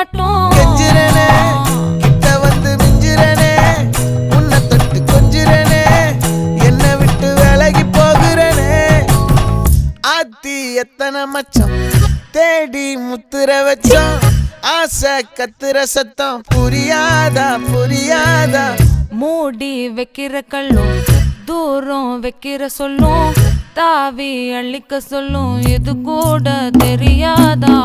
மாட்டோம். கெஞ்சிரனே கிட்ட வந்து மிஞ்சிரனே உன்னை தொட்டு கொஞ்சிரனே என்ன விட்டு விலகி போகிறனே. ஆத்தி எத்தனை மச்சம் தேடி முத்துற வச்சோம் ஆசை கத்துற சத்தம் புரியாதா புரியாதா. மூடி வைக்கிற கல்லும் தூரம் வைக்கிற சொல்லும் தாவி அள்ளிக்க சொல்லும் இது கூட தெரியாதா.